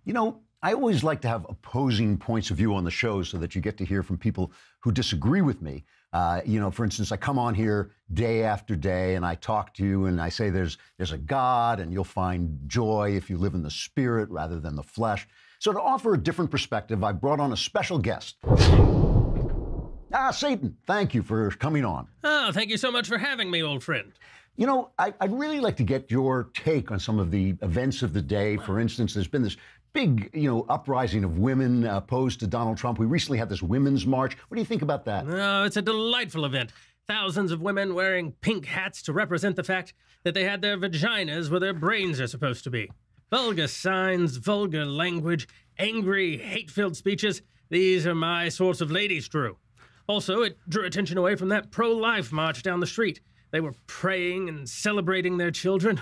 You know, I always like to have opposing points of view on the show so that you get to hear from people who disagree with me. For instance, I come on here day after day and I talk to you and I say there's a God and you'll find joy if you live in the spirit rather than the flesh. So to offer a different perspective, I brought on a special guest. Satan, thank you for coming on. Oh, thank you so much for having me, old friend. You know, I'd really like to get your take on some of the events of the day. For instance, there's been this big, uprising of women opposed to Donald Trump. We recently had this women's march. What do you think about that? Oh, it's a delightful event. Thousands of women wearing pink hats to represent the fact that they had their vaginas where their brains are supposed to be. Vulgar signs, vulgar language, angry, hate-filled speeches. These are my sorts of ladies, Drew. Also, it drew attention away from that pro-life march down the street. They were praying and celebrating their children.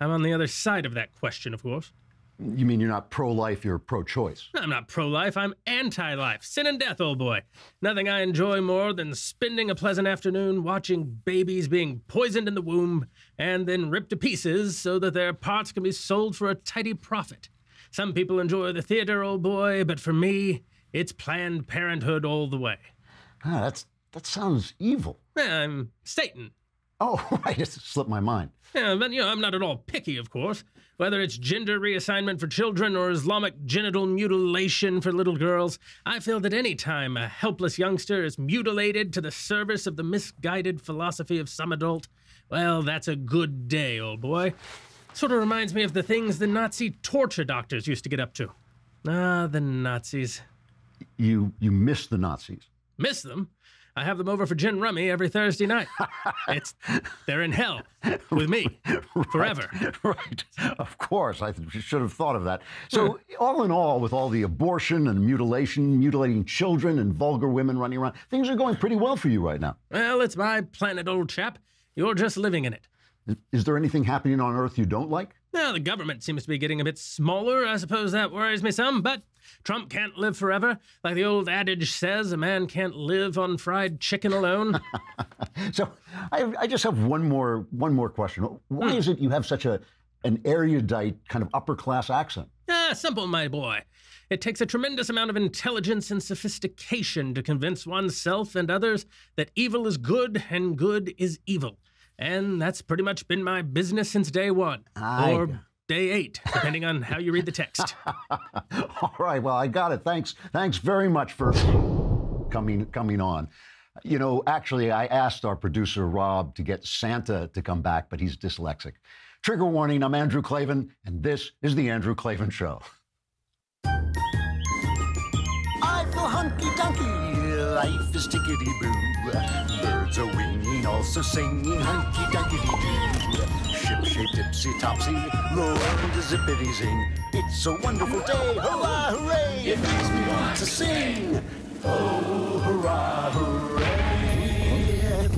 I'm on the other side of that question, of course. You mean you're not pro-life, you're pro-choice? I'm not pro-life, I'm anti-life. Sin and death, old boy. Nothing I enjoy more than spending a pleasant afternoon watching babies being poisoned in the womb and then ripped to pieces so that their parts can be sold for a tidy profit. Some people enjoy the theater, old boy, but for me, it's Planned Parenthood all the way. That sounds evil. Yeah, I'm Satan. Oh, right, it slipped my mind. Yeah, but, I'm not at all picky, of course. Whether it's gender reassignment for children or Islamic genital mutilation for little girls, I feel that any time a helpless youngster is mutilated to the service of the misguided philosophy of some adult, well, that's a good day, old boy. Sort of reminds me of the things the Nazi torture doctors used to get up to. The Nazis. You miss the Nazis? Miss them? I have them over for gin rummy every Thursday night. They're in hell with me forever. Right. Of course. I should have thought of that. So all in all, with all the abortion and mutilating children and vulgar women running around, things are going pretty well for you right now. Well, it's my planet, old chap. You're just living in it. Is there anything happening on Earth you don't like? Well, the government seems to be getting a bit smaller. I suppose that worries me some, but Trump can't live forever. Like the old adage says, a man can't live on fried chicken alone. So I just have one more question. Why is it you have such an erudite kind of upper-class accent? Simple, my boy. It takes a tremendous amount of intelligence and sophistication to convince oneself and others that evil is good and good is evil. And that's pretty much been my business since day one. Or day 8, depending on how you read the text. All right, well, I got it. Thanks very much for coming on. Actually, I asked our producer, Rob, to get Santa to come back, but he's dyslexic. Trigger warning, I'm Andrew Klavan, and this is The Andrew Klavan Show. I feel hunky-dunky, life is tickety-boo. Birds are winging, also singing hunky-dunky-doo. Ship-shape, tipsy-topsy, the world is zippity-zing. It's a wonderful day, hurrah, hooray! It makes me want to sing. Oh, hurrah, hooray!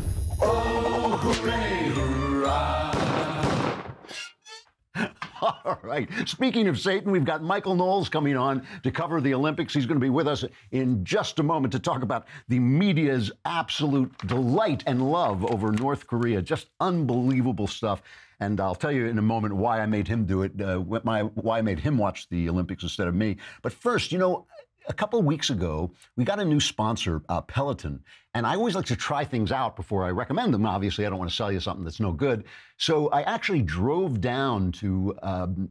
Oh, hooray, hurrah! All right. Speaking of Satan, we've got Michael Knowles coming on to cover the Olympics. He's going to be with us in just a moment to talk about the media's absolute delight and love over North Korea. Just unbelievable stuff. And I'll tell you in a moment why I made him do it, why I made him watch the Olympics instead of me. But first, a couple of weeks ago, we got a new sponsor, Peloton, and I always like to try things out before I recommend them. Obviously, I don't want to sell you something that's no good. So I actually drove down to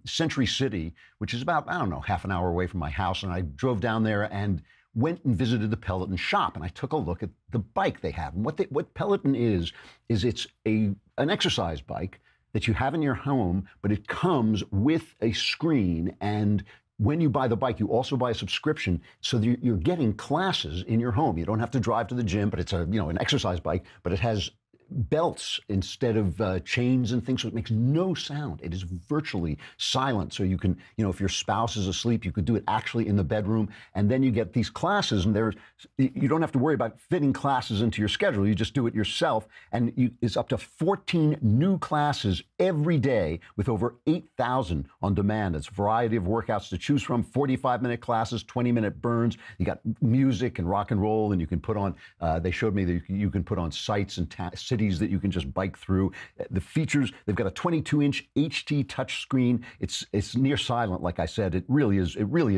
Century City, which is about, half an hour away from my house, and I drove down there and went and visited the Peloton shop, and I took a look at the bike they have. And what Peloton is it's an exercise bike that you have in your home, but it comes with a screen, and when you buy the bike, you also buy a subscription, so that you're getting classes in your home. You don't have to drive to the gym, but it's an exercise bike, but it has belts instead of chains and things, so it makes no sound. It is virtually silent, so you can, if your spouse is asleep, you could do it actually in the bedroom, and then you get these classes, and you don't have to worry about fitting classes into your schedule. You just do it yourself, and it's up to 14 new classes every day with over 8,000 on demand. It's a variety of workouts to choose from, 45-minute classes, 20-minute burns. You got music and rock and roll, and you can put on, they showed me that you can put on sights and cities that you can just bike through. The features, they've got a 22-inch HD touchscreen. It's near silent, like I said. It really is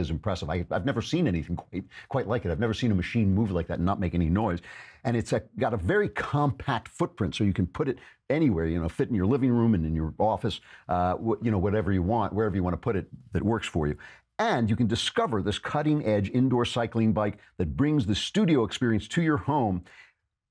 impressive. I've never seen anything quite like it. I've never seen a machine move like that and not make any noise. And it's got a very compact footprint, so you can put it anywhere, fit in your living room and in your office, whatever you want, wherever you want to put it that works for you. And you can discover this cutting-edge indoor cycling bike that brings the studio experience to your home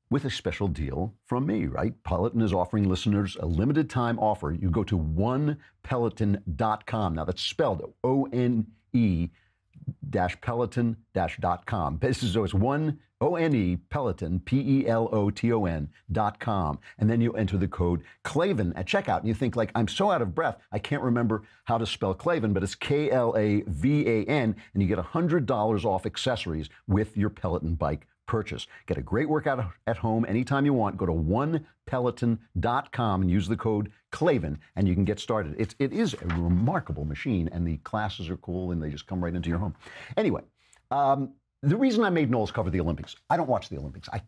with a special deal from me, right? Peloton is offering listeners a limited time offer. You go to onepeloton.com. Now that's spelled ONE-Peloton-.com. This is so it's one ONE Peloton, PELOTON.com. And then you enter the code Klavan at checkout. And you think, like, I'm so out of breath, I can't remember how to spell Klavan, but it's KLAVAN, and you get $100 off accessories with your Peloton bike purchase. Get a great workout at home anytime you want. Go to onepeloton.com and use the code Klavan, and you can get started. It is a remarkable machine, and the classes are cool, and they just come right into your home. Anyway, the reason I made Knowles cover the Olympics, I don't watch the Olympics. I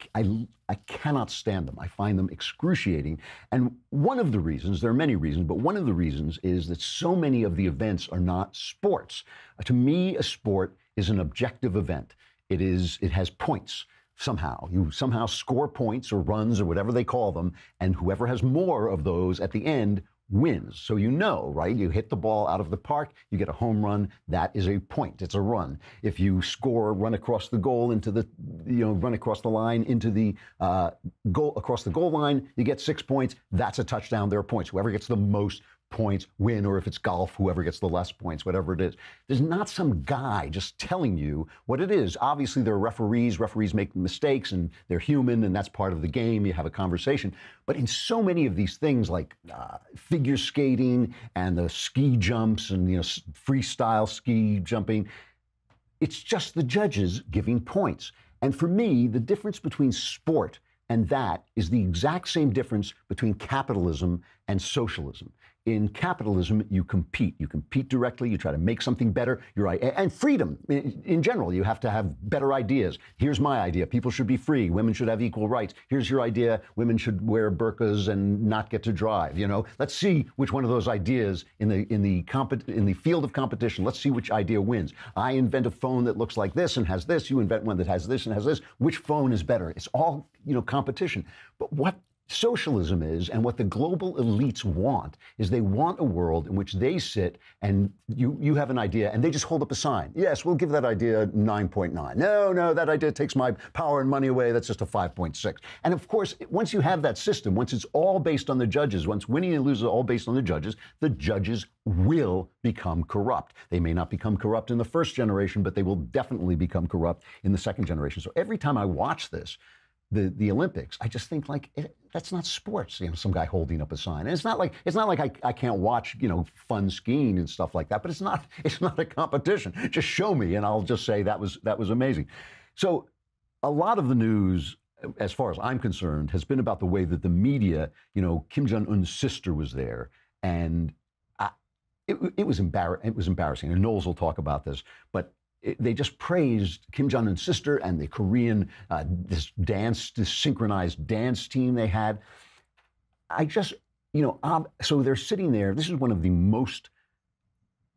cannot stand them. I find them excruciating. And one of the reasons, there are many reasons, but one of the reasons is that so many of the events are not sports. To me, a sport is an objective event. It has points somehow. You somehow score points or runs or whatever they call them, and whoever has more of those at the end wins. So right? You hit the ball out of the park, you get a home run, that is a point. It's a run. If you run across the goal run across the line into the across the goal line, you get 6 points. That's a touchdown. There are points. Whoever gets the most points win, or if it's golf, whoever gets the less points, whatever it is. There's not some guy just telling you what it is. Obviously, there are referees. Referees make mistakes, and they're human, and that's part of the game. You have a conversation. But in so many of these things, like figure skating and the ski jumps and freestyle ski jumping, it's just the judges giving points. And for me, the difference between sport and that is the exact same difference between capitalism and socialism. In capitalism, you compete. You compete directly. You try to make something better. And freedom in general. You have to have better ideas. Here's my idea. People should be free. Women should have equal rights. Here's your idea. Women should wear burqas and not get to drive. Let's see which one of those ideas in the field of competition. Let's see which idea wins. I invent a phone that looks like this and has this. You invent one that has this and has this. Which phone is better? It's all competition. But what socialism is, and what the global elites want, is they want a world in which they sit and you have an idea and they just hold up a sign. Yes, we'll give that idea 9.9. No, that idea takes my power and money away. That's just a 5.6. And of course, once you have that system, once it's all based on the judges, once winning and losing are all based on the judges will become corrupt. They may not become corrupt in the first generation, but they will definitely become corrupt in the second generation. So every time I watch this, the Olympics, I just think that's not sports. Some guy holding up a sign, and it's not like I can't watch fun skiing and stuff like that. But it's not a competition. Just show me, and I'll just say that was amazing. So a lot of the news, as far as I'm concerned, has been about the way that the media, Kim Jong-un's sister was there, and it was embarrassing. And Knowles will talk about this, but they just praised Kim Jong-un's sister and the Korean, this synchronized dance team they had. So they're sitting there. This is one of the most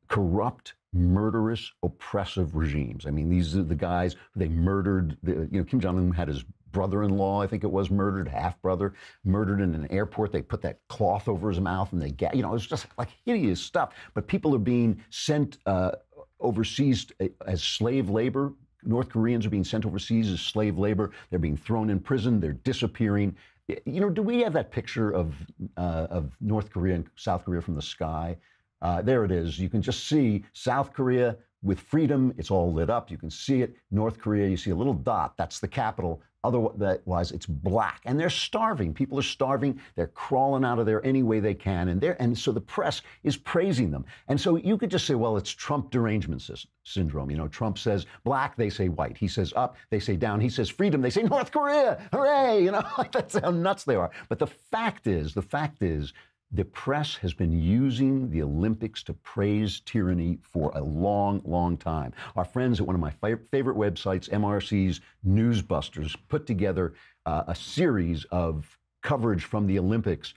corrupt, murderous, oppressive regimes. I mean, these are the guys they murdered. Kim Jong-un had his brother-in-law, I think it was, half-brother, murdered in an airport. They put that cloth over his mouth and it was just like hideous stuff. But people are being sent overseas as slave labor. North Koreans are being sent overseas as slave labor. They're being thrown in prison. They're disappearing. Do we have that picture of North Korea and South Korea from the sky? There it is. You can just see South Korea with freedom. It's all lit up. You can see it. North Korea, you see a little dot. That's the capital. Otherwise, it's black. And they're starving. People are starving. They're crawling out of there any way they can. And so the press is praising them. And so you could just say, well, it's Trump derangement syndrome. Trump says black, they say white. He says up, they say down. He says freedom, they say North Korea. Hooray! That's how nuts they are. But the fact is, the press has been using the Olympics to praise tyranny for a long, long time. Our friends at one of my favorite websites, MRC's Newsbusters, put together a series of coverage from the Olympics,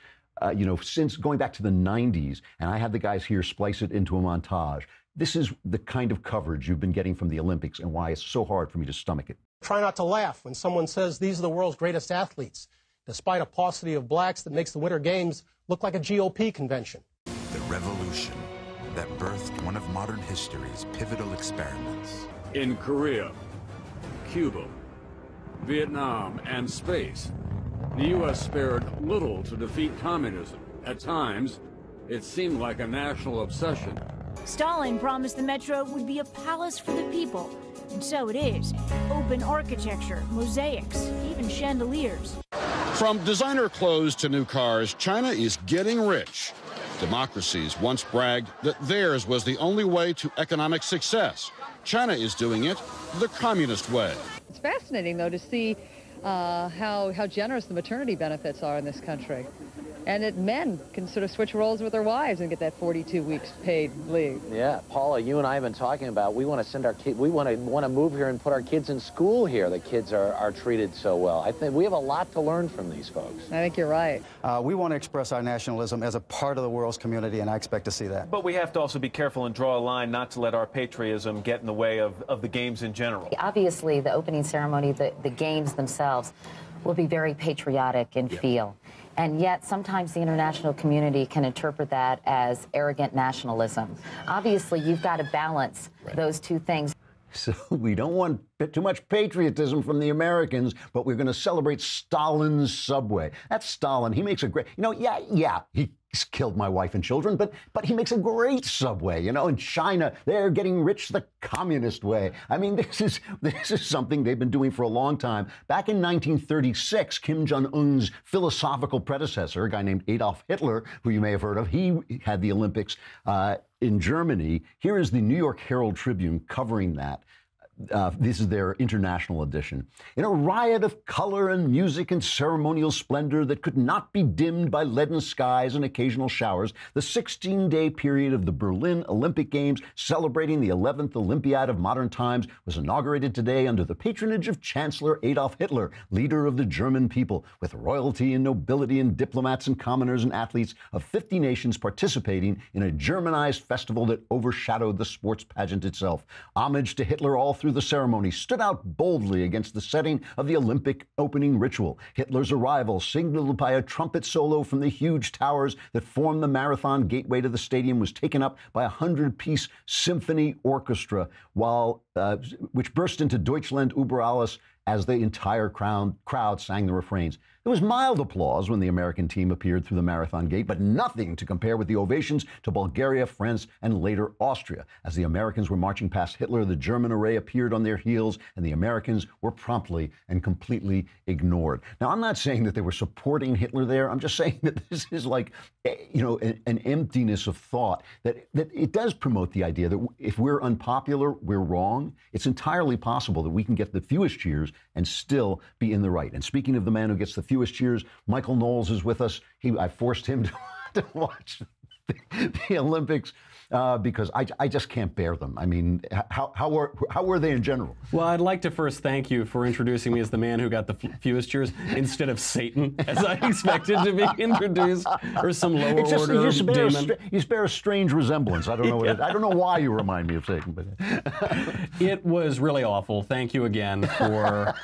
since going back to the 90s, and I had the guys here splice it into a montage. This is the kind of coverage you've been getting from the Olympics and why it's so hard for me to stomach it. Try not to laugh when someone says these are the world's greatest athletes, despite a paucity of blacks that makes the Winter Games look like a GOP convention. The revolution that birthed one of modern history's pivotal experiments. In Korea, Cuba, Vietnam, and space, the U.S. spared little to defeat communism. At times, it seemed like a national obsession. Stalin promised the metro would be a palace for the people, and so it is. Open architecture, mosaics, even chandeliers. From designer clothes to new cars, China is getting rich. Democracies once bragged that theirs was the only way to economic success. China is doing it the communist way. It's fascinating, though, to see how generous the maternity benefits are in this country. And that men can sort of switch roles with their wives and get that 42 weeks paid leave. Yeah, Paula, you and I have been talking about we want to send our kids, we want to move here and put our kids in school here. The kids are treated so well. I think we have a lot to learn from these folks. I think you're right. We want to express our nationalism as a part of the world's community, and I expect to see that. But we have to also be careful and draw a line not to let our patriotism get in the way of the games in general. Obviously, the opening ceremony, the games themselves, will be very patriotic in feel. And yet, sometimes the international community can interpret that as arrogant nationalism. Obviously, you've got to balance those two things. So we don't want too much patriotism from the Americans, but we're going to celebrate Stalin's subway. That's Stalin. He makes a great, he's killed my wife and children, but he makes a great subway. In China, they're getting rich the communist way. I mean, this is something they've been doing for a long time. Back in 1936, Kim Jong-Un's philosophical predecessor, a guy named Adolf Hitler, who you may have heard of, he had the Olympics in Germany. Here is the New York Herald Tribune covering that. This is their international edition. In a riot of color and music and ceremonial splendor that could not be dimmed by leaden skies and occasional showers, the 16-day period of the Berlin Olympic Games, celebrating the 11th Olympiad of modern times, was inaugurated today under the patronage of Chancellor Adolf Hitler, leader of the German people, with royalty and nobility and diplomats and commoners and athletes of 50 nations participating in a Germanized festival that overshadowed the sports pageant itself. Homage to Hitler all through the ceremony stood out boldly against the setting of the Olympic opening ritual. Hitler's arrival, signaled by a trumpet solo from the huge towers that formed the marathon gateway to the stadium, was taken up by a 100-piece symphony orchestra, which burst into Deutschland über alles as the entire crowd sang the refrains. There was mild applause when the American team appeared through the marathon gate, but nothing to compare with the ovations to Bulgaria, France, and later Austria. As the Americans were marching past Hitler, the German array appeared on their heels, and the Americans were promptly and completely ignored. Now, I'm not saying that they were supporting Hitler there. I'm just saying that this is like, an emptiness of thought, that it does promote the idea that if we're unpopular, we're wrong. It's entirely possible that we can get the fewest cheers and still be in the right. And speaking of the man who gets the fewest cheers, Michael Knowles is with us. I forced him to watch the Olympics because I just can't bear them. I mean, how were they in general? Well, I'd like to first thank you for introducing me as the man who got the fewest cheers instead of Satan, as I expected to be introduced, or some lower order demon. You bear a strange resemblance. I don't know what it is. I don't know why you remind me of Satan. But it was really awful. Thank you again for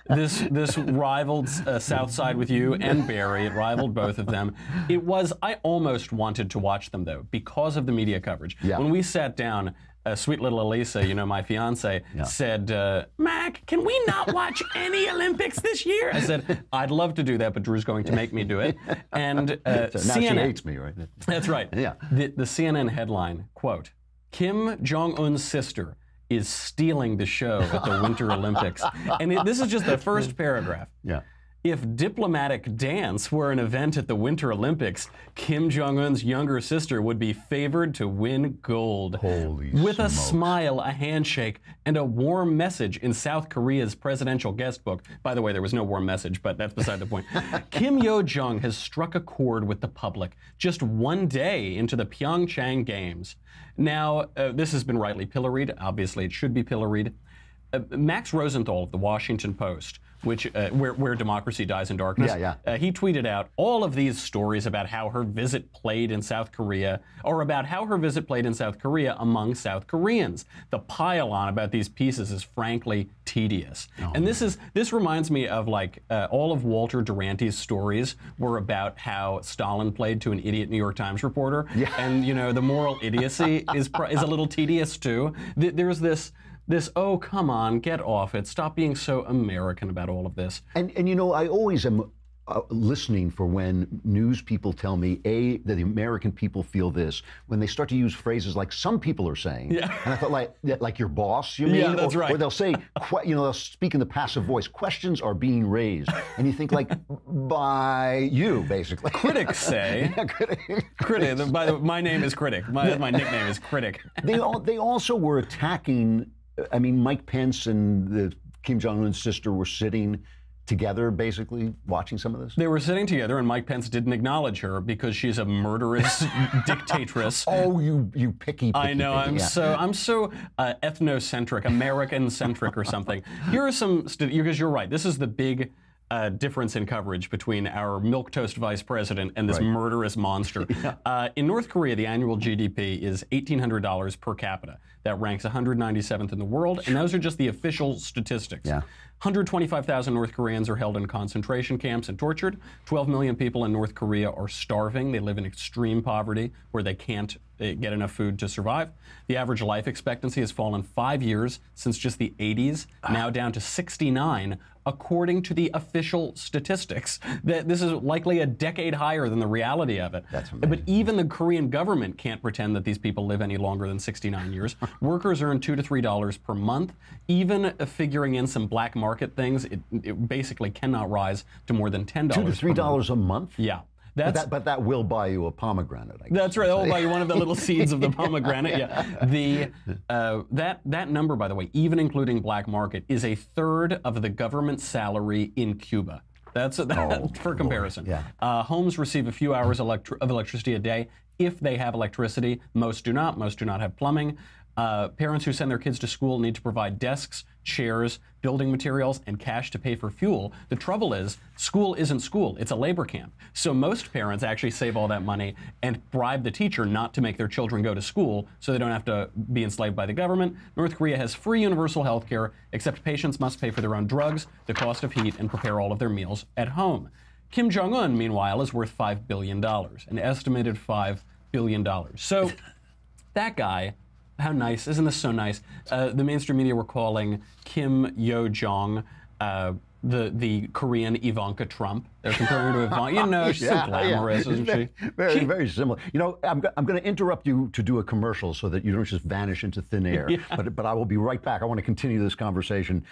this rivaled South Side with you and Barry. It rivaled both of them. I almost wanted to watch them, though, because of the media coverage. Yeah. When we sat down, sweet little Elisa, my fiance, said, Mac, can we not watch any Olympics this year? I said, I'd love to do that, but Drew's going to make me do it. And now CNN, she hates me, right? That's right. Yeah. The CNN headline, quote, Kim Jong-Un's sister is stealing the show at the Winter Olympics. And this is just the first paragraph. Yeah. If diplomatic dance were an event at the Winter Olympics, Kim Jong-un's younger sister would be favored to win gold. Holy With smokes. A smile, a handshake, and a warm message in South Korea's presidential guest book. By the way, there was no warm message, but that's beside the point. Kim Yo-Jong has struck a chord with the public just one day into the Pyeongchang Games. Now, this has been rightly pilloried. Obviously, it should be pilloried. Max Rosenthal of the Washington Post which where democracy dies in darkness. He tweeted out all of these stories about how her visit played in South Korea, or about how her visit played in South Korea among South Koreans. The pile-on about these pieces is frankly tedious. And this reminds me of like all of Walter Duranty's stories were about how Stalin played to an idiot New York Times reporter. And you know, the moral idiocy is a little tedious too. There's this, oh, come on, get off it. Stop being so American about all of this. And you know, I always am listening for when news people tell me, that the American people feel this, when they start to use phrases like some people are saying. And I thought, like your boss, you mean? Yeah, that's right. Or they'll say, you know, they'll speak in the passive voice, questions are being raised. And you think like, by you, basically. Critics say. Critic. By the way, my name is Critic. My nickname is Critic. They also were attacking, I mean, Mike Pence and Kim Jong-un's sister were sitting together, basically, watching some of this? They were sitting together, and Mike Pence didn't acknowledge her because she's a murderous dictatress. Oh, you picky. I know. I'm so ethnocentric, American-centric, or something. Here are some, because you're right. This is the big difference in coverage between our milquetoast vice president and this murderous monster. In North Korea, the annual GDP is $1,800 per capita. That ranks 197th in the world, and those are just the official statistics. 125,000 North Koreans are held in concentration camps and tortured. 12 million people in North Korea are starving. They live in extreme poverty where they can't get enough food to survive. The average life expectancy has fallen 5 years since just the 80s, now down to 69, according to the official statistics. This is likely a decade higher than the reality of it. That's amazing. But even the Korean government can't pretend that these people live any longer than 69 years. Workers earn $2 to $3 per month. Even figuring in some black market things, it basically cannot rise to more than $10 $2 to $3 a month? Yeah. But that will buy you a pomegranate, I guess. That's right. That'll buy you one of the little seeds of the pomegranate. That number, by the way, even including black market, is a third of the government salary in Cuba. That's for comparison. Homes receive a few hours of electricity a day if they have electricity. Most do not. Most do not have plumbing. Parents who send their kids to school need to provide desks, chairs, building materials, and cash to pay for fuel. The trouble is, school isn't school. It's a labor camp. So most parents actually save all that money and bribe the teacher not to make their children go to school so they don't have to be enslaved by the government. North Korea has free universal health care, except patients must pay for their own drugs, the cost of heat, and prepare all of their meals at home. Kim Jong-un, meanwhile, is worth $5 billion, an estimated $5 billion. So that guy, how nice, isn't this so nice? The mainstream media were calling Kim Yo-Jong the Korean Ivanka Trump. They're comparing her to Ivanka. You know, she's so glamorous, isn't she? Very similar. You know, I'm going to interrupt you to do a commercial so that you don't just vanish into thin air. But I will be right back. I want to continue this conversation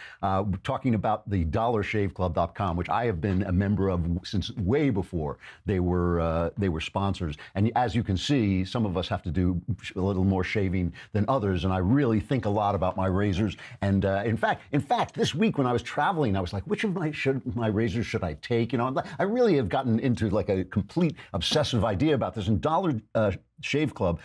talking about the DollarShaveClub.com, which I have been a member of since way before they were sponsors. And as you can see, some of us have to do a little more shaving than others. And I really think a lot about my razors. And in fact, this week when I was traveling, I was like, which of my razors should I take? You know, I really have gotten into like a complete obsessive idea about this. And Dollar Shave Club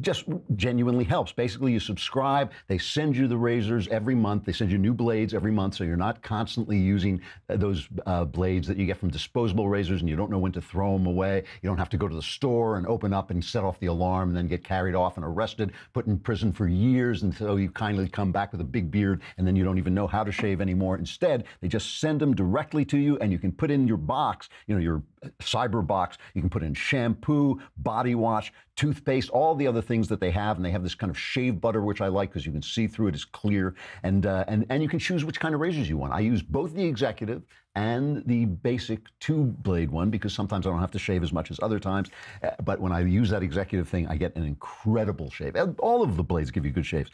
just genuinely helps. Basically, you subscribe, they send you the razors every month, they send you new blades every month, so you're not constantly using those blades that you get from disposable razors and you don't know when to throw them away. You don't have to go to the store and open up and set off the alarm and then get carried off and arrested, put in prison for years until you kindly come back with a big beard and then you don't even know how to shave anymore. Instead, they just send them directly to you and you can put in your box, you know, your cyber box, you can put in shampoo, body wash, toothpaste, all the other things that they have, and they have this kind of shave butter, which I like because you can see through it, it's clear, and you can choose which kind of razors you want. I use both the executive and the basic two-blade one because sometimes I don't have to shave as much as other times, but when I use that executive thing, I get an incredible shave. All of the blades give you good shaves.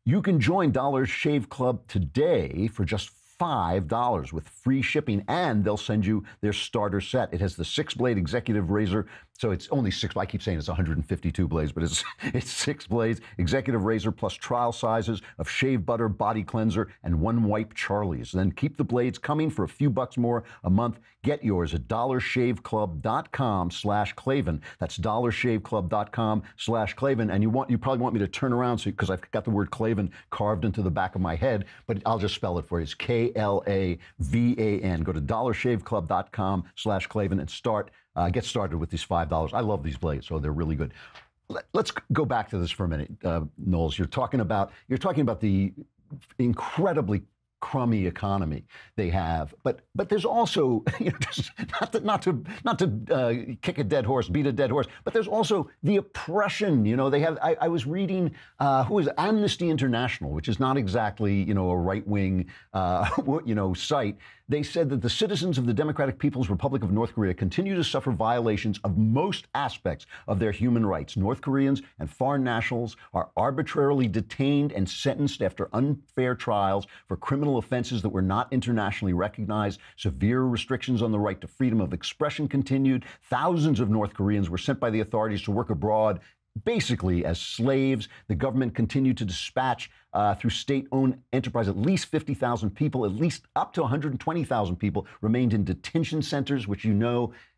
You can join Dollar Shave Club today for just $5 with free shipping, and they'll send you their starter set. It has the 6-blade executive razor, so it's only 6. I keep saying it's 152 blades, but it's 6 blades, executive razor plus trial sizes of shave butter, body cleanser, and 1 wipe Charlie's. Then keep the blades coming for a few bucks more a month. Get yours at DollarShaveClub.com/Klavan. That's DollarShaveClub.com/Klavan. And you probably want me to turn around because I've got the word Klavan carved into the back of my head, but I'll just spell it for you. It's Klavan. Klavan. Go to dollarshaveclub.com/Klavan and get started with these $5. I love these blades, so they're really good. Let's go back to this for a minute, Knowles. You're talking about the incredibly crummy economy they have, but there's also, just not to kick a dead horse, beat a dead horse, but there's also the oppression. They have. I was reading who is Amnesty International, which is not exactly a right-wing site. They said that the citizens of the Democratic People's Republic of North Korea continue to suffer violations of most aspects of their human rights. North Koreans and foreign nationals are arbitrarily detained and sentenced after unfair trials for criminal offenses that were not internationally recognized. Severe restrictions on the right to freedom of expression continued. Thousands of North Koreans were sent by the authorities to work abroad, basically as slaves. The government continued to dispatch through state-owned enterprise at least 50,000 people, at least up to 120,000 people remained in detention centers, which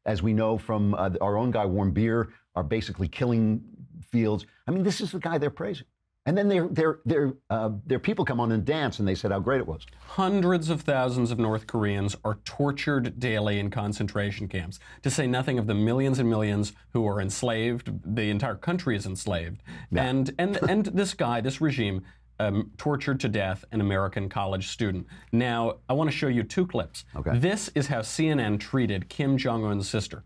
as we know from our own guy Warren Beer, are basically killing fields. I mean, this is the guy they're praising. And then their people come on and dance, and they said how great it was. Hundreds of thousands of North Koreans are tortured daily in concentration camps, to say nothing of the millions and millions who are enslaved. The entire country is enslaved. Yeah. And this guy, this regime, tortured to death an American college student. Now, I want to show you two clips. Okay. This is how CNN treated Kim Jong-un's sister.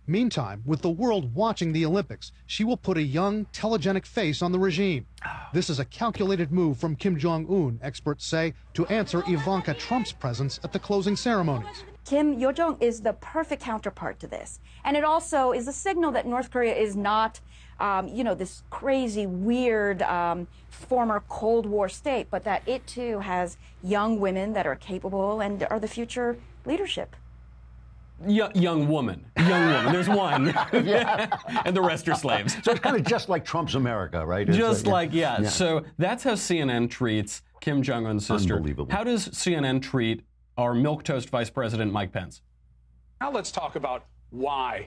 Meantime, with the world watching the Olympics, she will put a young, telegenic face on the regime. This is a calculated move from Kim Jong-un, experts say, to answer Ivanka Trump's presence at the closing ceremonies. Kim Yo-Jong is the perfect counterpart to this. And it also is a signal that North Korea is not, this crazy, weird, former Cold War state, but that it too has young women that are capable and are the future leadership. Young woman. There's one. And the rest are slaves. So it's kind of just like Trump's America, right? Yeah. So that's how CNN treats Kim Jong-un's sister. Unbelievable. How does CNN treat our milquetoast Vice President Mike Pence? Now let's talk about why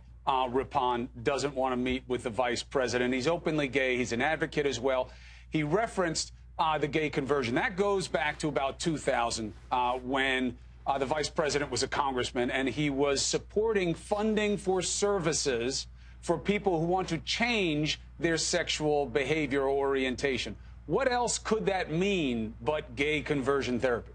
Rippon doesn't want to meet with the vice president. He's openly gay. He's an advocate as well. He referenced the gay conversion. That goes back to about 2000 when the vice president was a congressman, and he was supporting funding for services for people who want to change their sexual behavior or orientation. What else could that mean but gay conversion therapy?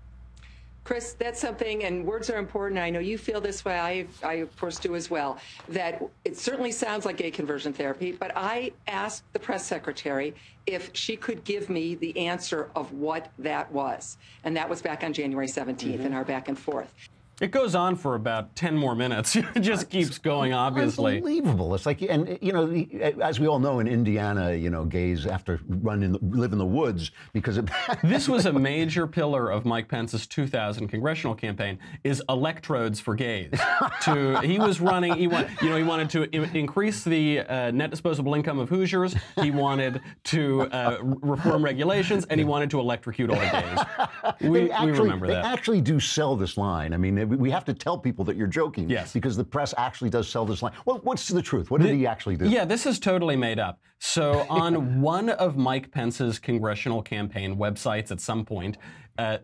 Chris, that's something, and words are important. I know you feel this way. I of course, do as well, that it certainly sounds like gay conversion therapy, but I asked the press secretary if she could give me the answer of what that was. And that was back on January 17th in our back and forth. It goes on for about 10 more minutes. It just keeps going, obviously. Unbelievable. It's like, and as we all know, in Indiana, gays have to live in the woods because of This was a major pillar of Mike Pence's 2000 congressional campaign, is electrodes for gays. He was running, he wanted to increase the net disposable income of Hoosiers, he wanted to reform regulations, and he wanted to electrocute all the gays. We remember that. They actually do sell this line. I mean, we have to tell people that you're joking. Yes. Because the press actually does sell this line. Well, what's the truth? What did he actually do? Yeah, this is totally made up. So on one of Mike Pence's congressional campaign websites at some point,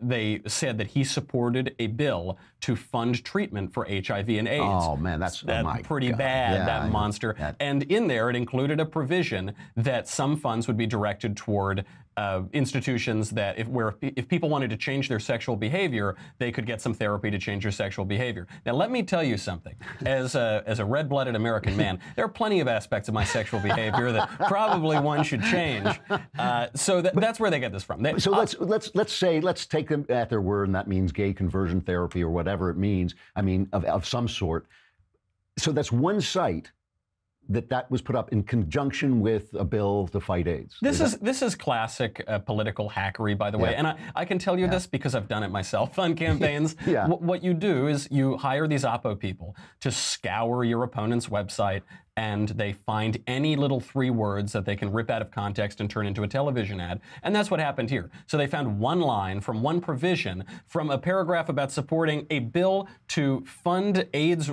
they said that he supported a bill to fund treatment for HIV and AIDS. Oh, man, that's pretty bad, that monster. And in there, it included a provision that some funds would be directed toward institutions that if people wanted to change their sexual behavior, they could get some therapy to change their sexual behavior. Now, let me tell you something. As a red-blooded American man, there are plenty of aspects of my sexual behavior that probably one should change. So that's where they get this from. So let's take them at their word, and that means gay conversion therapy or whatever it means. I mean, of some sort. So that's one site that was put up in conjunction with a bill to fight AIDS. This is classic political hackery, by the way. And I can tell you this because I've done it myself on campaigns. What you do is you hire these oppo people to scour your opponent's website, and they find any little 3 words that they can rip out of context and turn into a television ad. And that's what happened here. So they found one line from one provision from a paragraph about supporting a bill to fund AIDS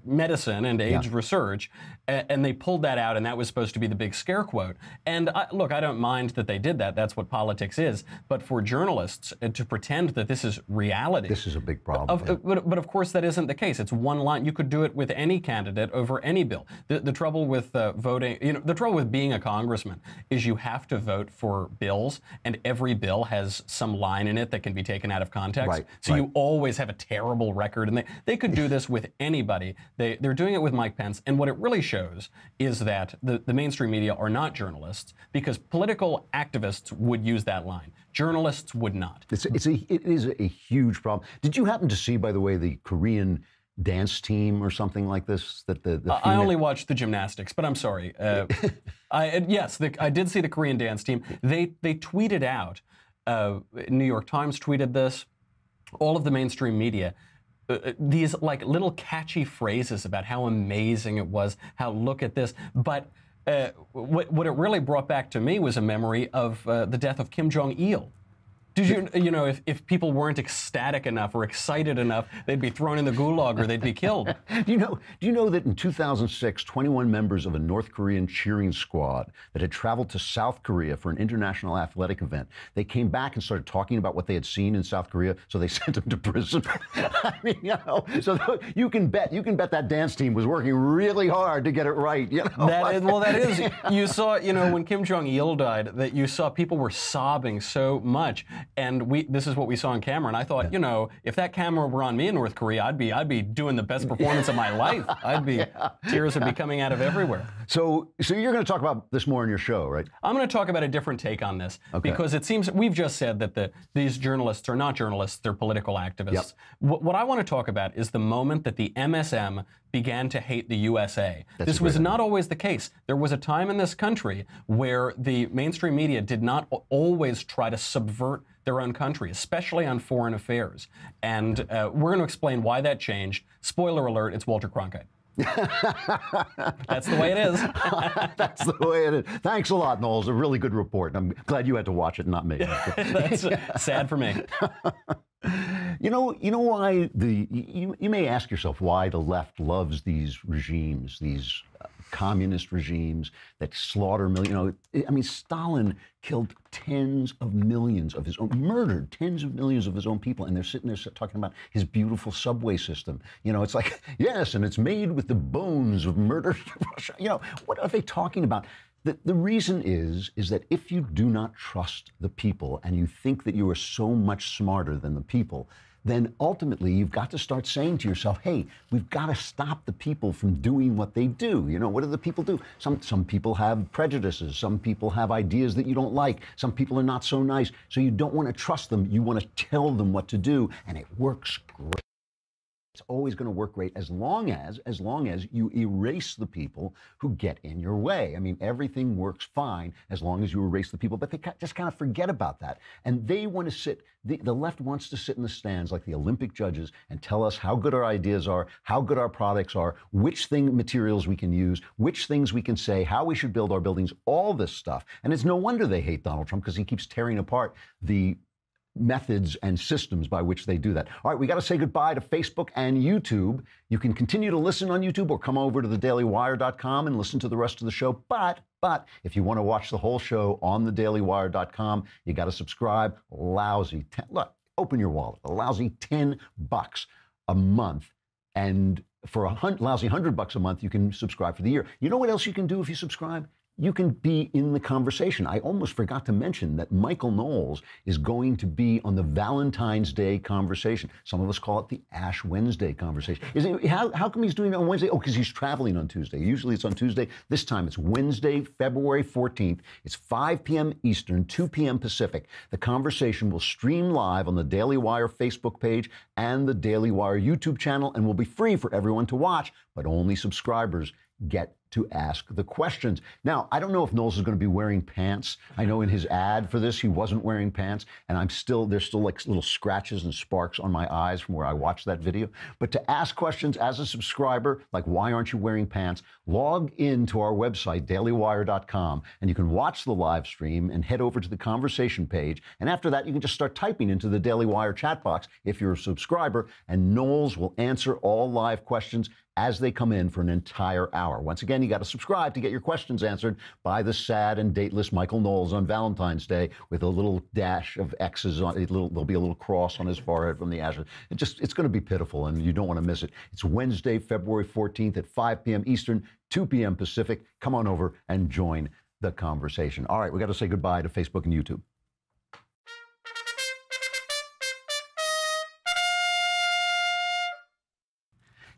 medicine and AIDS research, and they pulled that out, and that was supposed to be the big scare quote. And look, I don't mind that they did that. That's what politics is. But for journalists to pretend that this is reality. This is a big problem. But of course, that isn't the case. It's one line. You could do it with any candidate over any bill. The trouble with voting, the trouble with being a congressman is you have to vote for bills, and every bill has some line in it that can be taken out of context. Right, so you always have a terrible record, and they could do this with anybody. They're doing it with Mike Pence, and what it really shows is that the mainstream media are not journalists, because political activists would use that line. Journalists would not. It is a huge problem. Did you happen to see, by the way, the Korean dance team or something like this? I only watched the gymnastics, but I'm sorry. I did see the Korean dance team. They tweeted out, New York Times tweeted this, all of the mainstream media, these like little catchy phrases about how amazing it was, how look at this. But what it really brought back to me was a memory of the death of Kim Jong-il. Did you know, if people weren't ecstatic enough or excited enough, they'd be thrown in the gulag or they'd be killed. Do you know that in 2006, 21 members of a North Korean cheering squad that had traveled to South Korea for an international athletic event, they came back and started talking about what they had seen in South Korea, so they sent them to prison. I mean, so you can bet that dance team was working really hard to get it right. That is, you saw, when Kim Jong-il died, that you saw people were sobbing so much. And this is what we saw on camera, and I thought, if that camera were on me in North Korea, I'd be doing the best performance of my life. Tears would be coming out of everywhere. So you're going to talk about this more in your show, right? I'm going to talk about a different take on this, because it seems we've just said that these journalists are not journalists; they're political activists. Yep. What I want to talk about is the moment that the MSM began to hate the USA. This was not always the case. There was a time in this country where the mainstream media did not always try to subvert their own country, especially on foreign affairs. And we're going to explain why that changed. Spoiler alert, it's Walter Cronkite. That's the way it is. That's the way it is. Thanks a lot, Knowles. A really good report. I'm glad you had to watch it, not me. That's sad for me. You know why you may ask yourself why the left loves these regimes, these communist regimes that slaughter millions. I mean, Stalin killed tens of millions of his own, murdered tens of millions of his own people, and they're sitting there talking about his beautiful subway system. It's like, yes, and it's made with the bones of murdered Russia. What are they talking about? The reason is that if you do not trust the people and you think that you are so much smarter than the people, then ultimately you've got to start saying to yourself, hey, we've got to stop the people from doing what they do. What do the people do? Some people have prejudices. Some people have ideas that you don't like. Some people are not so nice. So you don't want to trust them. You want to tell them what to do, and it works great. It's always going to work great as long as you erase the people who get in your way. I mean, everything works fine as long as you erase the people, but they just kind of forget about that. And they want to sit, the left wants to sit in the stands like the Olympic judges and tell us how good our ideas are, how good our products are, which materials we can use, which things we can say, how we should build our buildings, all this stuff. And it's no wonder they hate Donald Trump, because he keeps tearing apart the methods and systems by which they do that. All right, we got to say goodbye to Facebook and YouTube. You can continue to listen on YouTube or come over to thedailywire.com and listen to the rest of the show. But if you want to watch the whole show on thedailywire.com, you got to subscribe. Lousy, look, open your wallet. A lousy $10 a month. And for a lousy $100 a month, you can subscribe for the year. You know what else you can do if you subscribe? You can be in the conversation. I almost forgot to mention that Michael Knowles is going to be on the Valentine's Day conversation. Some of us call it the Ash Wednesday conversation. How come he's doing it on Wednesday? Oh, because he's traveling on Tuesday. Usually it's on Tuesday. This time it's Wednesday, February 14th. It's 5 p.m. Eastern, 2 p.m. Pacific. The conversation will stream live on the Daily Wire Facebook page and the Daily Wire YouTube channel, and will be free for everyone to watch, but only subscribers get to ask the questions. Now, I don't know if Knowles is going to be wearing pants. I know in his ad for this, he wasn't wearing pants, and there's still like little scratches and sparks on my eyes from where I watched that video. But to ask questions as a subscriber, like why aren't you wearing pants, log into our website, dailywire.com, and you can watch the live stream and head over to the conversation page. And after that, you can just start typing into the Daily Wire chat box if you're a subscriber, and Knowles will answer all live questions as they come in for an entire hour. Once again, you got to subscribe to get your questions answered by the sad and dateless Michael Knowles on Valentine's Day with a little dash of X's on it. There'll be a little cross on his forehead from the ashes. It's going to be pitiful, and you don't want to miss it. It's Wednesday, February 14th at 5 p.m. Eastern, 2 p.m. Pacific. Come on over and join the conversation. All right, we got to say goodbye to Facebook and YouTube.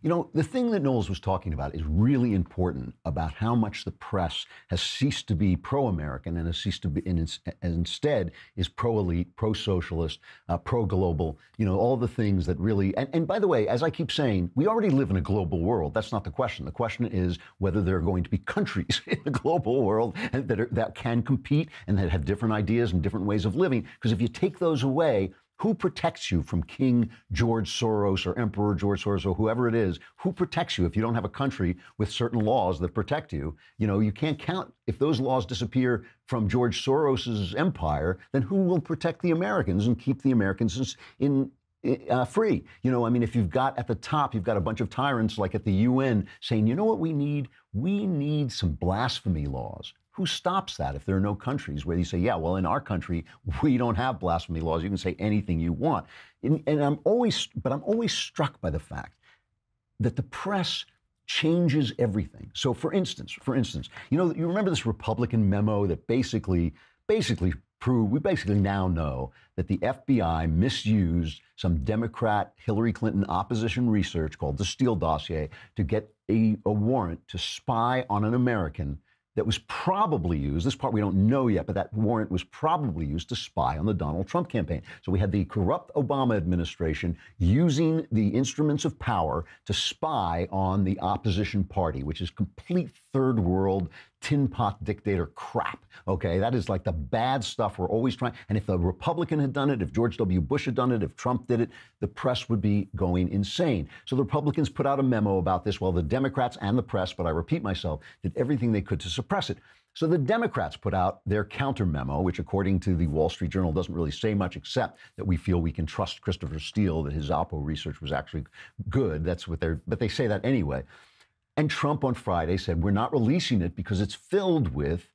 You know, the thing that Knowles was talking about is really important about how much the press has ceased to be pro-American and has ceased to be, and instead is pro-elite, pro-socialist, pro-global, you know, all the things that really, and by the way, as I keep saying, we already live in a global world. That's not the question. The question is whether there are going to be countries in the global world that can compete and that have different ideas and different ways of living. Because if you take those away, who protects you from King George Soros or Emperor George Soros or whoever it is? Who protects you if you don't have a country with certain laws that protect you? You know, you can't count. If those laws disappear from George Soros's empire, then who will protect the Americans and keep the Americans free? You know, I mean, if you've got at the top, you've got a bunch of tyrants like at the UN saying, you know what we need? We need some blasphemy laws. Who stops that if there are no countries where you say, yeah, well, in our country, we don't have blasphemy laws. You can say anything you want. And I'm always struck by the fact that the press changes everything. So for instance, you know, you remember this Republican memo that basically proved, we basically now know that the FBI misused some Democrat Hillary Clinton opposition research called the Steele dossier to get a warrant to spy on an American that was probably used, this part we don't know yet, but that warrant was probably used to spy on the Donald Trump campaign. So we had the corrupt Obama administration using the instruments of power to spy on the opposition party, which is complete third world tin pot dictator crap. Okay, that is like the bad stuff we're always trying. And if a Republican had done it, if George W. Bush had done it, if Trump did it, the press would be going insane. So the Republicans put out a memo about this while the Democrats and the press, but I repeat myself, did everything they could to suppress it. So the Democrats put out their counter memo, which according to the Wall Street Journal doesn't really say much except that we feel we can trust Christopher Steele, that his Oppo research was actually good. That's what but they say that anyway. And Trump on Friday said, we're not releasing it because it's filled with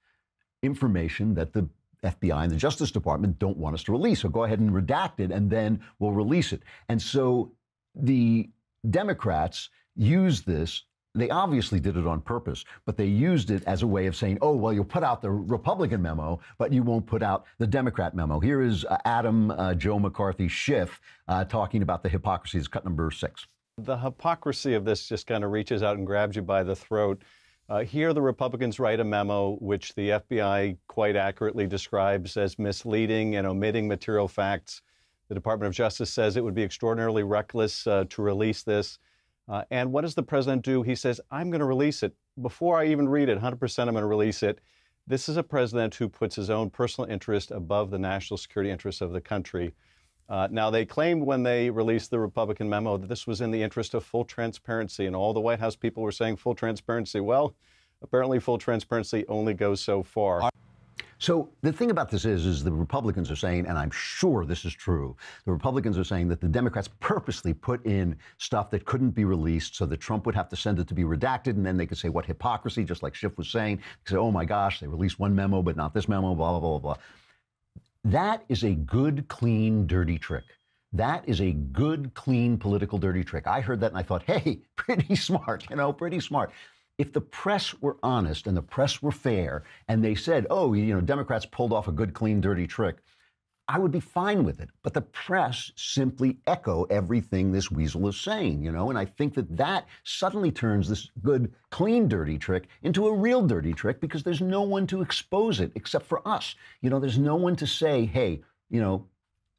information that the FBI and the Justice Department don't want us to release. So go ahead and redact it, and then we'll release it. And so the Democrats used this. They obviously did it on purpose, but they used it as a way of saying, oh, well, you'll put out the Republican memo, but you won't put out the Democrat memo. Here is Adam Joe McCarthy Schiff talking about the hypocrisy. It's cut number 6. The hypocrisy of this just kind of reaches out and grabs you by the throat. Here, the Republicans write a memo which the FBI quite accurately describes as misleading and omitting material facts. The Department of Justice says it would be extraordinarily reckless to release this. And what does the president do? He says, I'm going to release it. Before I even read it, 100% I'm going to release it. This is a president who puts his own personal interest above the national security interests of the country. Now, they claimed when they released the Republican memo that this was in the interest of full transparency, and all the White House people were saying full transparency. Well, apparently full transparency only goes so far. So the thing about this is the Republicans are saying, and I'm sure this is true, the Republicans are saying that the Democrats purposely put in stuff that couldn't be released so that Trump would have to send it to be redacted, and then they could say, what hypocrisy, just like Schiff was saying. They could say, oh my gosh, they released one memo, but not this memo, blah, blah, blah, blah. That is a good, clean, dirty trick. That is a good, clean political dirty trick. I heard that and I thought, hey, pretty smart, you know, pretty smart. If the press were honest and the press were fair and they said, oh, you know, Democrats pulled off a good, clean, dirty trick, I would be fine with it. But the press simply echo everything this weasel is saying, you know, and I think that suddenly turns this good, clean, dirty trick into a real dirty trick because there's no one to expose it except for us. You know, there's no one to say, hey, you know,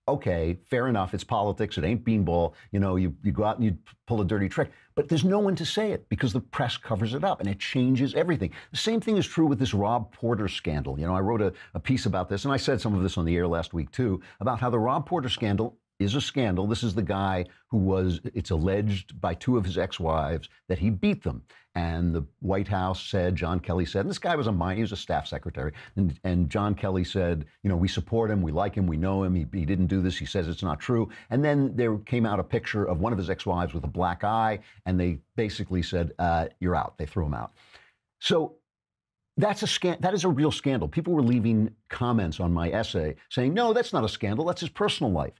okay, fair enough, it's politics, it ain't beanball, you know, you go out and you pull a dirty trick. But there's no one to say it because the press covers it up and it changes everything. The same thing is true with this Rob Porter scandal. You know, I wrote a piece about this, and I said some of this on the air last week too, about how the Rob Porter scandal is a scandal. This is the guy who was, it's alleged by two of his ex-wives that he beat them. And the White House said, John Kelly said, and this guy was a minor, he was a staff secretary. And John Kelly said, you know, we support him, we like him, we know him, he didn't do this, he says it's not true. And then there came out a picture of one of his ex-wives with a black eye, and they basically said, you're out. They threw him out. So that is a real scandal. People were leaving comments on my essay saying, no, that's not a scandal, that's his personal life.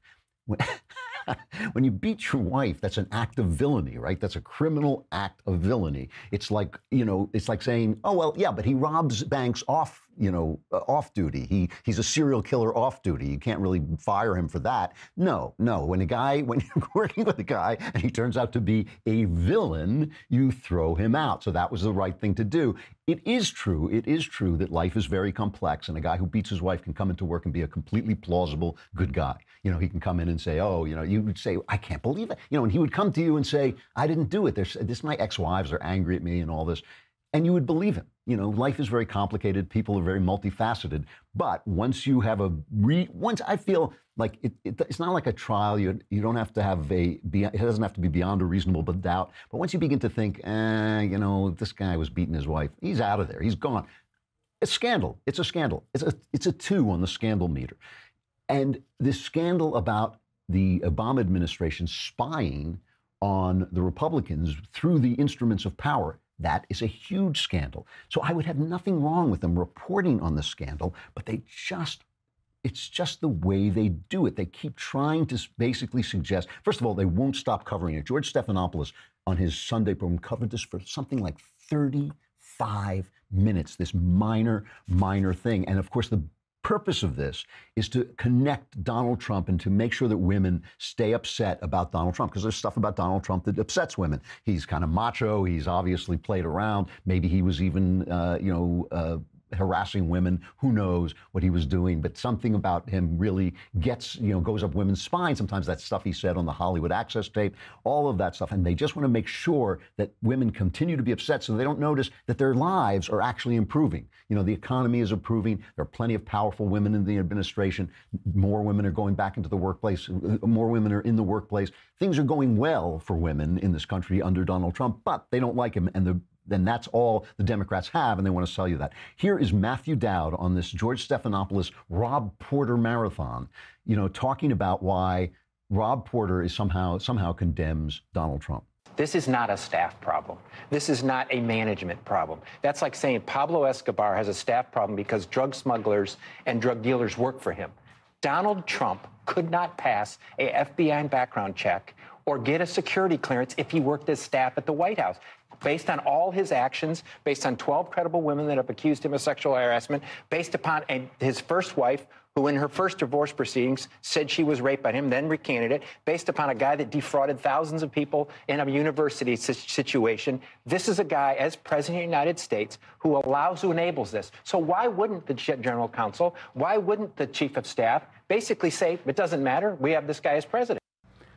When you beat your wife, that's an act of villainy, right? That's a criminal act of villainy. It's like, you know, it's like saying, oh, well, yeah, but he robs banks off, you know, off duty. He's a serial killer off duty. You can't really fire him for that. No. When you're working with a guy and he turns out to be a villain, you throw him out. So that was the right thing to do. It is true that life is very complex, and a guy who beats his wife can come into work and be a completely plausible good guy. You know, he can come in and say, oh, you know, you would say, I can't believe it. You know, and he would come to you and say, I didn't do it. My ex-wives are angry at me and all this. And you would believe him. You know, life is very complicated. People are very multifaceted. But once you have once I feel like it's not like a trial. You don't have to have it doesn't have to be beyond a reasonable doubt. But once you begin to think, you know, this guy was beating his wife, he's out of there. He's gone. It's scandal. It's a scandal. It's a 2 on the scandal meter. And this scandal about the Obama administration spying on the Republicans through the instruments of power, that is a huge scandal. So I would have nothing wrong with them reporting on the scandal, but it's just the way they do it. They keep trying to basically suggest, first of all, they won't stop covering it. George Stephanopoulos on his Sunday program covered this for something like 35 minutes, this minor thing. And of course, the purpose of this is to connect Donald Trump and to make sure that women stay upset about Donald Trump, because there's stuff about Donald Trump that upsets women. He's kind of macho. He's obviously played around. Maybe he was even, harassing women. Who knows what he was doing? But something about him really goes up women's spines. Sometimes that stuff he said on the Hollywood Access tape, all of that stuff. And they just want to make sure that women continue to be upset so they don't notice that their lives are actually improving. You know, the economy is improving. There are plenty of powerful women in the administration. More women are going back into the workplace. More women are in the workplace. Things are going well for women in this country under Donald Trump, but they don't like him. And then that's all the Democrats have, and they want to sell you that. Here is Matthew Dowd on this George Stephanopoulos Rob Porter marathon, you know, talking about why Rob Porter is somehow condemns Donald Trump. This is not a staff problem. This is not a management problem. That's like saying Pablo Escobar has a staff problem because drug smugglers and drug dealers work for him. Donald Trump could not pass a FBI background check or get a security clearance if he worked as staff at the White House. Based on all his actions, based on 12 credible women that have accused him of sexual harassment, based upon his first wife, who in her first divorce proceedings said she was raped by him, then recanted it, based upon a guy that defrauded thousands of people in a university situation. This is a guy, as President of the United States, who enables this. So why wouldn't the General Counsel, why wouldn't the Chief of Staff basically say, it doesn't matter, we have this guy as president?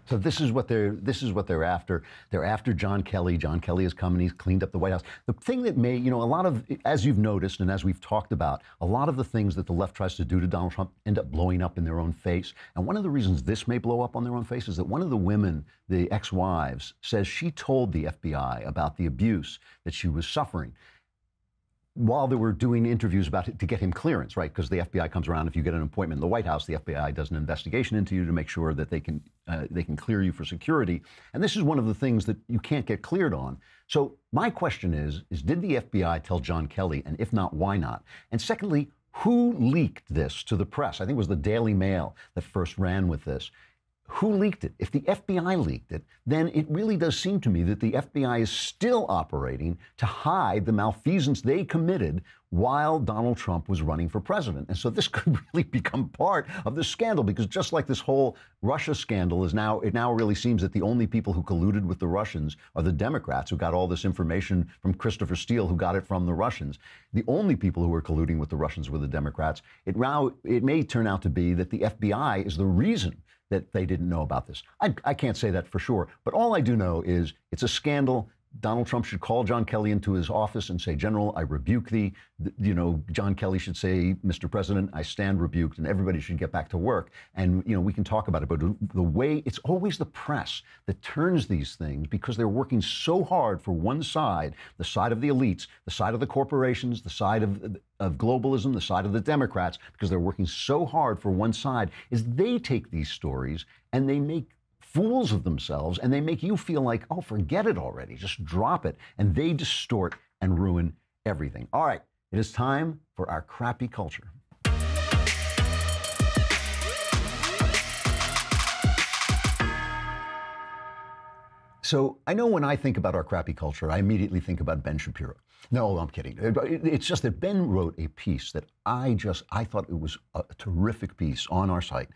So this is what they're after. They're after John Kelly. John Kelly has come and he's cleaned up the White House. The thing that a lot of, as you've noticed and as we've talked about, a lot of the things that the left tries to do to Donald Trump end up blowing up in their own face. And one of the reasons this may blow up on their own face is that one of the women, the ex-wives, says she told the FBI about the abuse that she was suffering while they were doing interviews about it to get him clearance, right? Because the FBI comes around. If you get an appointment in the White House, the FBI does an investigation into you to make sure that they can clear you for security. And this is one of the things that you can't get cleared on. So my question is did the FBI tell John Kelly? And if not, why not? And secondly, who leaked this to the press? I think it was the Daily Mail that first ran with this. Who leaked it? If the FBI leaked it, then it really does seem to me that the FBI is still operating to hide the malfeasance they committed while Donald Trump was running for president. And so this could really become part of the scandal, because just like this whole Russia scandal is now, it now really seems that the only people who colluded with the Russians are the Democrats, who got all this information from Christopher Steele, who got it from the Russians. The only people who were colluding with the Russians were the Democrats. It may turn out to be that the FBI is the reason that they didn't know about this. I can't say that for sure, but all I do know is it's a scandal. Donald Trump should call John Kelly into his office and say, General, I rebuke thee. You know, John Kelly should say, Mr. President, I stand rebuked, and everybody should get back to work. And, you know, we can talk about it, but the way, it's always the press that turns these things, because they're working so hard for one side, the side of the elites, the side of the corporations, the side of globalism, the side of the Democrats, because they're working so hard for one side, is they take these stories and they make fools of themselves, and they make you feel like, oh, forget it already, just drop it. And they distort and ruin everything. All right, it is time for our crappy culture. So I know when I think about our crappy culture, I immediately think about Ben Shapiro. No, I'm kidding. It's just that Ben wrote a piece that I thought it was a terrific piece on our site.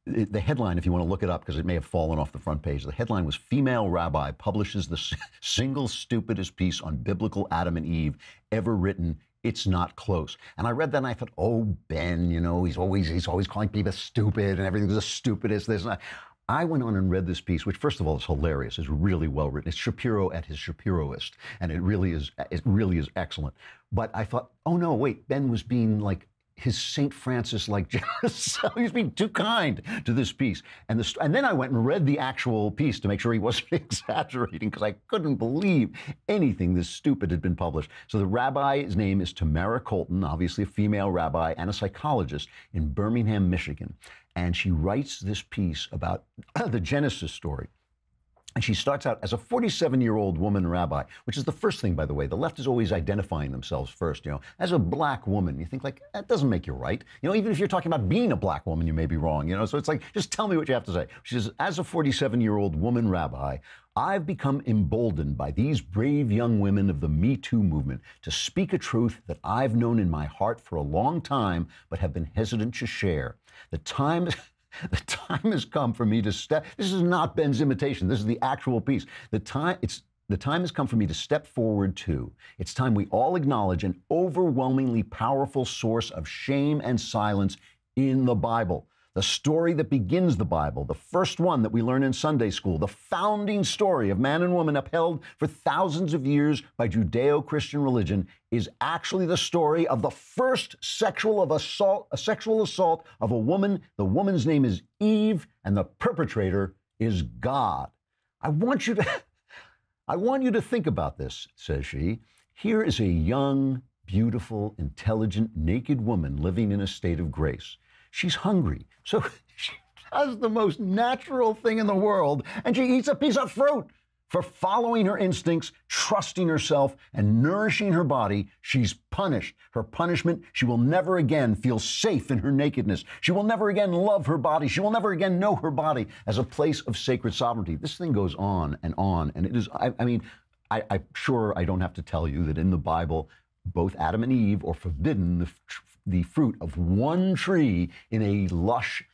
The headline, if you want to look it up, because it may have fallen off the front page, the headline was "Female Rabbi Publishes the Single Stupidest Piece on Biblical Adam and Eve Ever Written. It's Not Close." And I read that and I thought, oh, Ben, you know, he's always calling people stupid and everything's the stupidest, this and that. I went on and read this piece, which, first of all, is hilarious. It's really well written. It's Shapiro at his Shapiroist, and it really is excellent. But I thought, oh no, wait, Ben was being like his St. Francis-like generous. He was being too kind to this piece. And then I went and read the actual piece to make sure he wasn't exaggerating, because I couldn't believe anything this stupid had been published. So the rabbi's name is Tamara Colton, obviously a female rabbi and a psychologist in Birmingham, Michigan. And she writes this piece about the Genesis story. And she starts out as a 47-year-old woman rabbi, which is the first thing, by the way. The left is always identifying themselves first, you know. As a black woman, you think, like, that doesn't make you right. You know, even if you're talking about being a black woman, you may be wrong, you know. So it's like, just tell me what you have to say. She says, as a 47-year-old woman rabbi, I've become emboldened by these brave young women of the Me Too movement to speak a truth that I've known in my heart for a long time, but have been hesitant to share. The time has come for me to step. This is not Ben's imitation. This is the actual piece. The time has come for me to step forward too. It's time we all acknowledge an overwhelmingly powerful source of shame and silence in the Bible. The story that begins the Bible, the first one that we learn in Sunday school, the founding story of man and woman upheld for thousands of years by Judeo-Christian religion, is actually the story of the first sexual assault of a woman. The woman's name is Eve, and the perpetrator is God. I want you to think about this, says she. Here is a young, beautiful, intelligent, naked woman living in a state of grace. She's hungry, so she does the most natural thing in the world, and she eats a piece of fruit. For following her instincts, trusting herself, and nourishing her body, she's punished. Her punishment, she will never again feel safe in her nakedness. She will never again love her body. She will never again know her body as a place of sacred sovereignty. This thing goes on, and it is, I'm sure I don't have to tell you that in the Bible, both Adam and Eve are forbidden the fruit of one tree in a lush,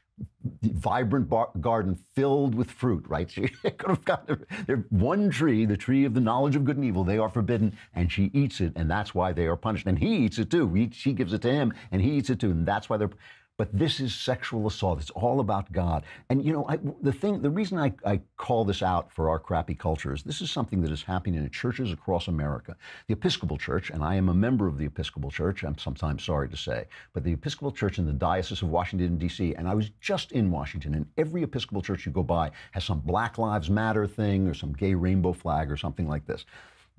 vibrant garden filled with fruit, right? She could have gotten one tree, the tree of the knowledge of good and evil. They are forbidden, and she eats it, and that's why they are punished. And he eats it too. She gives it to him, and he eats it too, and that's why they're. But this is sexual assault. It's all about God. And, you know, the reason I call this out for our crappy culture is this is something that is happening in churches across America. The Episcopal Church, and I am a member of the Episcopal Church, I'm sometimes sorry to say, but the Episcopal Church in the Diocese of Washington, D.C., and I was just in Washington, and every Episcopal church you go by has some Black Lives Matter thing or some gay rainbow flag or something like this.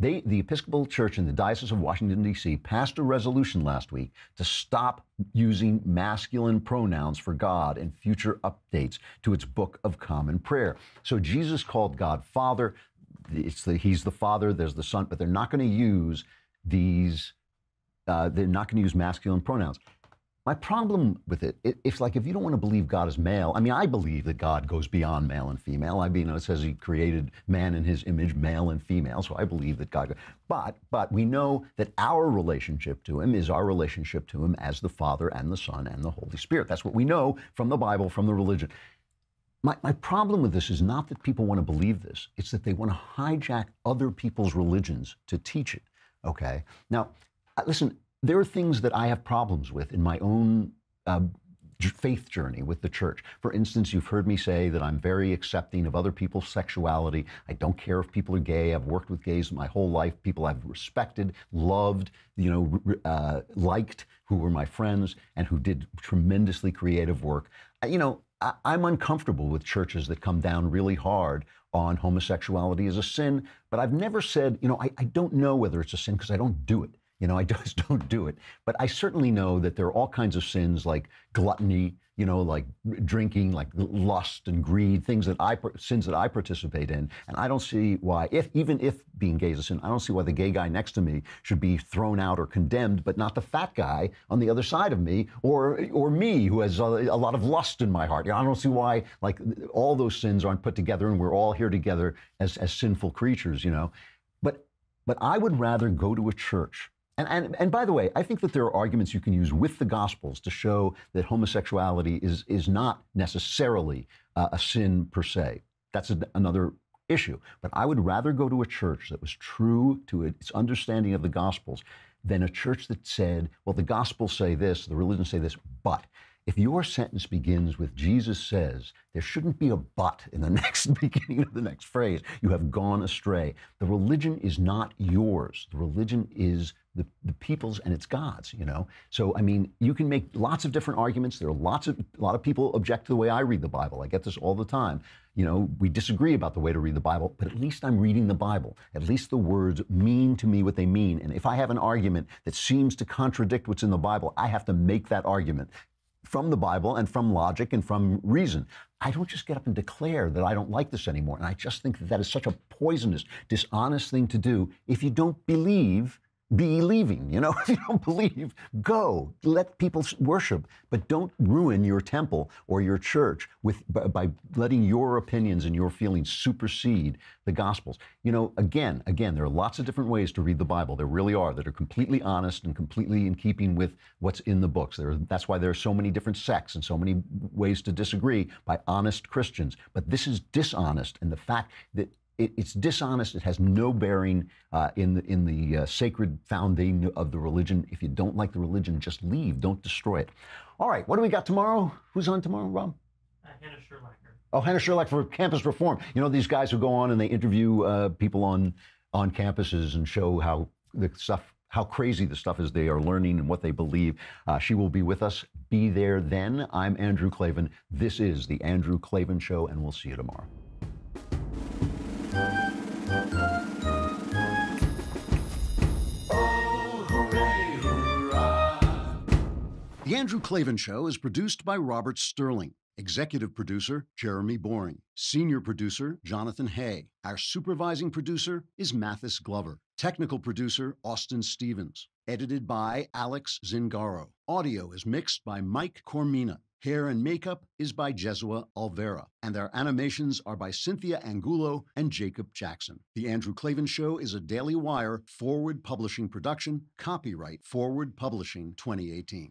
The Episcopal Church in the Diocese of Washington, D.C. passed a resolution last week to stop using masculine pronouns for God in future updates to its Book of Common Prayer. So Jesus called God Father. He's the Father, there's the Son, but they're not going to use these, they're not going to use masculine pronouns. My problem with it's like if you don't want to believe God is male, I mean, I believe that God goes beyond male and female. I mean, it says he created man in his image, male and female, so I believe that God, but we know that our relationship to him is our relationship to him as the Father and the Son and the Holy Spirit. That's what we know from the Bible, from the religion. My problem with this is not that people want to believe this, it's that they want to hijack other people's religions to teach it, okay? Now, listen, there are things that I have problems with in my own faith journey with the church. For instance, you've heard me say that I'm very accepting of other people's sexuality. I don't care if people are gay. I've worked with gays my whole life, people I've respected, loved, liked, who were my friends and who did tremendously creative work. I'm uncomfortable with churches that come down really hard on homosexuality as a sin, but I've never said, I don't know whether it's a sin because I don't do it. I just don't do it. But I certainly know that there are all kinds of sins like gluttony, like drinking, like lust and greed, sins that I participate in. And I don't see why, even if being gay is a sin, I don't see why the gay guy next to me should be thrown out or condemned, but not the fat guy on the other side of me or me who has a lot of lust in my heart. I don't see why all those sins aren't put together and we're all here together as sinful creatures, But I would rather go to a church. And by the way, I think that there are arguments you can use with the Gospels to show that homosexuality is not necessarily a sin per se. That's another issue. But I would rather go to a church that was true to its understanding of the Gospels than a church that said, well, the Gospels say this, the religions say this, but. If your sentence begins with Jesus says, there shouldn't be a but in the next beginning of the next phrase. You have gone astray. The religion is not yours. The religion is the people's and it's God's, So, I mean, you can make lots of different arguments. There are a lot of people object to the way I read the Bible. I get this all the time. We disagree about the way to read the Bible, but at least I'm reading the Bible. At least the words mean to me what they mean. And if I have an argument that seems to contradict what's in the Bible, I have to make that argument from the Bible and from logic and from reason. I don't just get up and declare that I don't like this anymore. And I just think that is such a poisonous, dishonest thing to do. If you don't believe, be leaving. If you don't believe, go. Let people worship, but don't ruin your temple or your church by letting your opinions and your feelings supersede the Gospels. Again, there are lots of different ways to read the Bible. There really are, that are completely honest and completely in keeping with what's in the books. That's why there are so many different sects and so many ways to disagree by honest Christians. But this is dishonest, and the fact that it's dishonest. It has no bearing in the sacred founding of the religion. If you don't like the religion, just leave. Don't destroy it. All right, what do we got tomorrow? Who's on tomorrow, Rob? Hannah Sherlacker. Oh, Hannah Sherlacker for campus reform. These guys who go on and they interview people on campuses and show how crazy the stuff is they are learning and what they believe. She will be with us. Be there then. I'm Andrew Klavan. This is The Andrew Klavan Show, and we'll see you tomorrow. The Andrew Klavan Show is produced by Robert Sterling. Executive producer, Jeremy Boring. Senior producer, Jonathan Hay. Our supervising producer is Mathis Glover. Technical producer, Austin Stevens. Edited by Alex Zingaro. Audio is mixed by Mike Cormina. Hair and makeup is by Jesua Alvera. And our animations are by Cynthia Angulo and Jacob Jackson. The Andrew Klavan Show is a Daily Wire Forward Publishing production. Copyright Forward Publishing 2018.